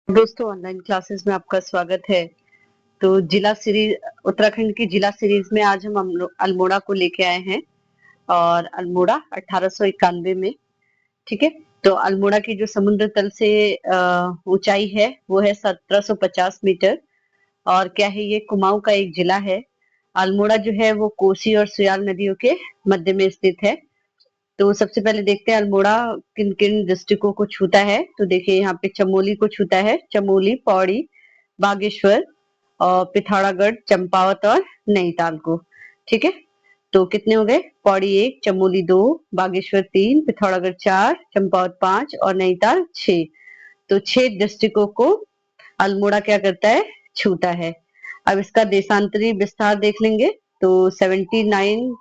दोस्तों, online classes में आपका स्वागत है। तो जिला सीरीज, उत्तराखंड की जिला सीरीज में आज हम अल्मोड़ा को लेके आए हैं। और अल्मोड़ा 1891 में, ठीक है। तो अल्मोड़ा की जो समुद्र तल से ऊंचाई है वो है 1750 मीटर। और क्या है, ये कुमाऊं का एक जिला है। अल्मोड़ा जो है वो कोसी और सुयाल नदियों के मध्य में स्थित है। तो सबसे पहले देखते हैं अल्मोड़ा किन किन डिस्ट्रिक्टों को छूता है। तो देखिए, यहाँ पे चमोली को छूता है, चमोली, पौड़ी, बागेश्वर और पिथौरागढ़, चंपावत और नैनीताल को। ठीक है। तो कितने हो गए? पौड़ी 1, चमोली 2, बागेश्वर 3, पिथौरागढ़ 4, चंपावत 5 और नैनीताल 6। तो 6 डिस्ट्रिक्टों को अल्मोड़ा क्या करता है? छूता है। अब इसका देशांतरी विस्तार देख लेंगे। तो 79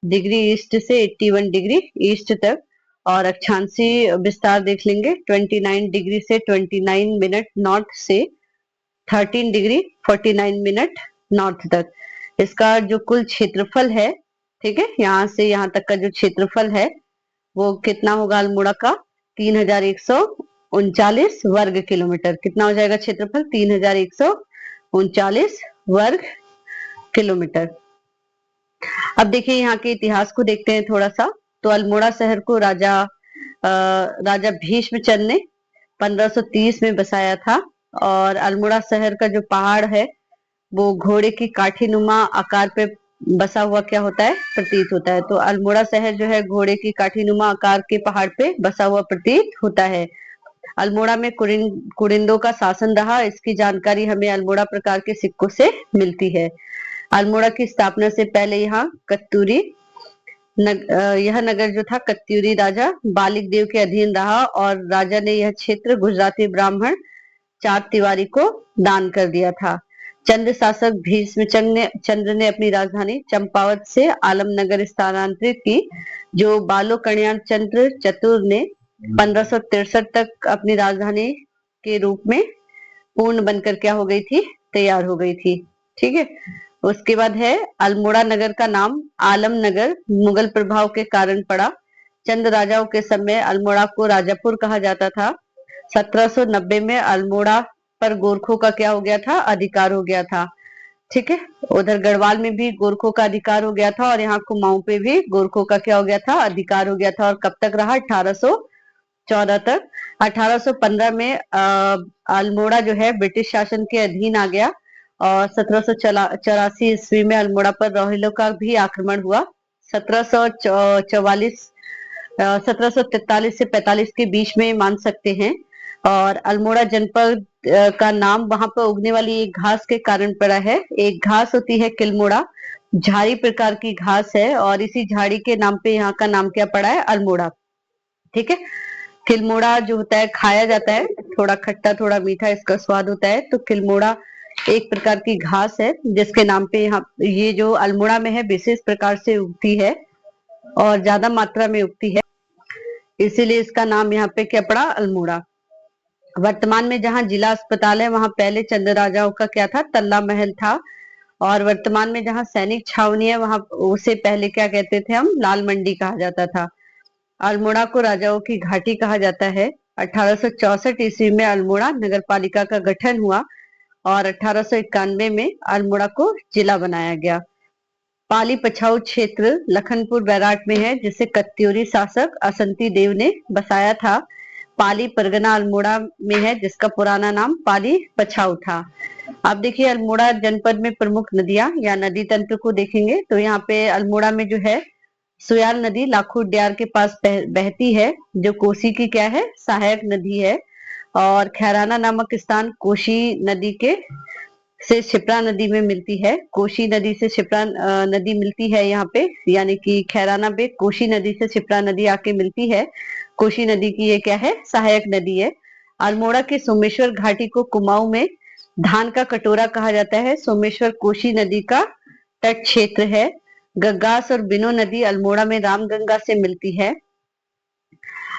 डिग्री ईस्ट से 81 डिग्री ईस्ट तक। और अक्षांशी विस्तार देख लेंगे। 29 डिग्री से 29 मिनट नॉर्थ से 13 डिग्री 49 मिनट नॉर्थ तक। इसका जो कुल क्षेत्रफल है, ठीक है, यहाँ से यहाँ तक का जो क्षेत्रफल है वो कितना होगा अल्मोड़ा का? 3139 वर्ग किलोमीटर। कितना हो जाएगा क्षेत्रफल? 3139 वर्ग किलोमीटर। अब देखिए, यहाँ के इतिहास को देखते हैं थोड़ा सा। तो अल्मोड़ा शहर को राजा भीष्मचंद्र ने 1530 में बसाया था। और अल्मोड़ा शहर का जो पहाड़ है वो घोड़े की काठीनुमा आकार पे बसा हुआ क्या होता है? प्रतीत होता है। तो अल्मोड़ा शहर जो है घोड़े की काठीनुमा आकार के पहाड़ पे बसा हुआ प्रतीत होता है। अल्मोड़ा में कुरिंदों का शासन रहा, इसकी जानकारी हमें अल्मोड़ा प्रकार के सिक्कों से मिलती है। अल्मोड़ा की स्थापना से पहले यहाँ यह नगर जो था कत्यूरी राजा बालिक देव के अधीन रहा। और राजा ने यह क्षेत्र गुजराती ब्राह्मण चार तिवारी को दान कर दिया था। चंद्र शासक चंद्र ने अपनी राजधानी चंपावत से आलमनगर स्थानांतरित की, जो बालो कल्याण चंद्र चतुर ने 1563 तक अपनी राजधानी के रूप में पूर्ण बनकर क्या हो गई थी? तैयार हो गई थी। ठीक है। उसके बाद है अल्मोड़ा नगर का नाम आलम नगर मुगल प्रभाव के कारण पड़ा। चंद राजाओं के समय अल्मोड़ा को राजापुर कहा जाता था। 1790 में अल्मोड़ा पर गोरखों का क्या हो गया था? अधिकार हो गया था। ठीक है। उधर गढ़वाल में भी गोरखों का अधिकार हो गया था और यहाँ कुमाऊं पे भी गोरखों का क्या हो गया था? अधिकार हो गया था। और कब तक रहा? 1814 तक। 1815 में अल्मोड़ा जो है ब्रिटिश शासन के अधीन आ गया। और 1784 ईस्वी में अल्मोड़ा पर रोहिलों का भी आक्रमण हुआ। 1744 1743 से 45 के बीच में मान सकते हैं। और अल्मोड़ा जनपद का नाम वहां पर उगने वाली एक घास के कारण पड़ा है। एक घास होती है किलमोड़ा, झाड़ी प्रकार की घास है और इसी झाड़ी के नाम पे यहाँ का नाम क्या पड़ा है? अल्मोड़ा। ठीक है। किलमोड़ा जो होता है खाया जाता है, थोड़ा खट्टा थोड़ा मीठा इसका स्वाद होता है। तो किलमोड़ा एक प्रकार की घास है जिसके नाम पे यहाँ ये जो अल्मोड़ा में है विशेष प्रकार से उगती है और ज्यादा मात्रा में उगती है, इसीलिए इसका नाम यहाँ पे क्या पड़ा? अल्मोड़ा। वर्तमान में जहाँ जिला अस्पताल है वहां पहले चंद राजाओं का क्या था? तल्ला महल था। और वर्तमान में जहाँ सैनिक छावनी है वहां उसे पहले क्या कहते थे हम? लाल मंडी कहा जाता था। अल्मोड़ा को राजाओं की घाटी कहा जाता है। 1864 ईस्वी में अल्मोड़ा नगर पालिका का गठन हुआ और 1891 में अल्मोड़ा को जिला बनाया गया। पाली पछाऊ क्षेत्र लखनपुर बैराट में है, जिसे कत्यूरी शासक असंती देव ने बसाया था। पाली परगना अल्मोड़ा में है, जिसका पुराना नाम पाली पछाऊ था। अब देखिए अल्मोड़ा जनपद में प्रमुख नदियां या नदी तंत्र को देखेंगे। तो यहाँ पे अल्मोड़ा में जो है सुयाल नदी लाखों उड्यार के पास बहती है, जो कोसी की क्या है? सहायक नदी है। और खैराना नामक स्थान कोशी नदी के से शिप्रा नदी में मिलती है। कोशी नदी से शिप्रा नदी मिलती है यहाँ पे, यानी कि खैराना पे कोशी नदी से शिप्रा नदी आके मिलती है। कोशी नदी की ये क्या है? सहायक नदी है। अल्मोड़ा के सोमेश्वर घाटी को कुमाऊं में धान का कटोरा कहा जाता है। सोमेश्वर कोशी नदी का तट क्षेत्र है। गग्गास और बिनो नदी अल्मोड़ा में रामगंगा से मिलती है।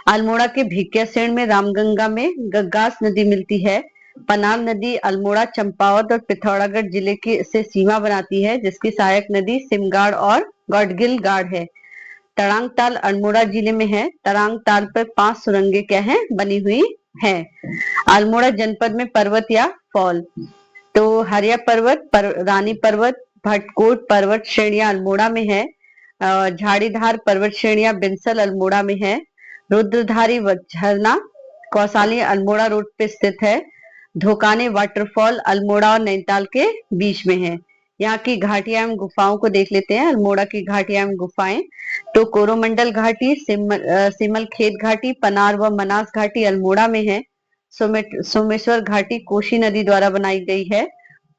अल्मोड़ा के भिकियासेन में रामगंगा में गग्गास नदी मिलती है। पनार नदी अल्मोड़ा, चंपावत और पिथौरागढ़ जिले की से सीमा बनाती है, जिसकी सहायक नदी सिमगाड़ और गौडगिल गाड़ है। तड़ांग ताल अल्मोड़ा जिले में है। तड़ांग ताल पर 5 सुरंगें क्या है? बनी हुई है। अल्मोड़ा जनपद में पर्वत या फॉल, तो हरिया पर्वत, रानी पर्वत, भटकोट पर्वत श्रेणियां अल्मोड़ा में है। झाड़ीधार पर्वत श्रेणियां बिनसल अल्मोड़ा में है। रुद्रधारी झरना कौसाली अल्मोड़ा रोड पे स्थित है। धोकाने वाटरफॉल अल्मोड़ा और नैनीताल के बीच में है। यहाँ की घाटियां एवं गुफाओं को देख लेते हैं। अल्मोड़ा की घाटियां एवं गुफाएं, तो कोरोमंडल घाटी, सिमल खेत घाटी, पनार व मनास घाटी अल्मोड़ा में है। सोमेश्वर घाटी कोशी नदी द्वारा बनाई गई है।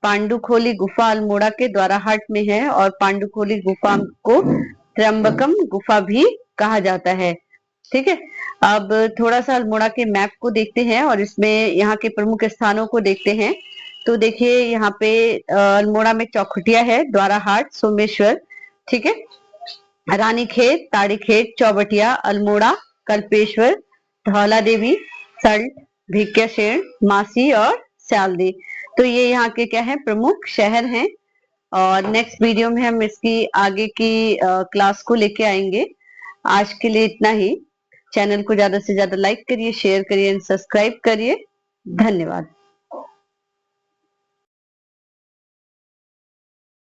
पांडुखोली गुफा अल्मोड़ा के द्वाराहाट में है और पांडुखोली गुफा को त्र्यंबकम गुफा भी कहा जाता है। ठीक है, अब थोड़ा सा अल्मोड़ा के मैप को देखते हैं और इसमें यहाँ के प्रमुख स्थानों को देखते हैं। तो देखिए यहाँ पे अल्मोड़ा में चौखुटिया है, द्वाराहाट, सोमेश्वर, ठीक है, रानीखेत, ताड़ीखेत, चौबटिया, अल्मोड़ा, कल्पेश्वर, धौला देवी, सल्ट, भिक्याशेण, मासी और स्यालदी। तो ये यहाँ के क्या है, प्रमुख शहर हैं। और नेक्स्ट वीडियो में हम इसकी आगे की क्लास को लेके आएंगे। आज के लिए इतना ही। चैनल को ज्यादा से ज्यादा लाइक करिए, शेयर करिए एंड सब्सक्राइब करिए। धन्यवाद।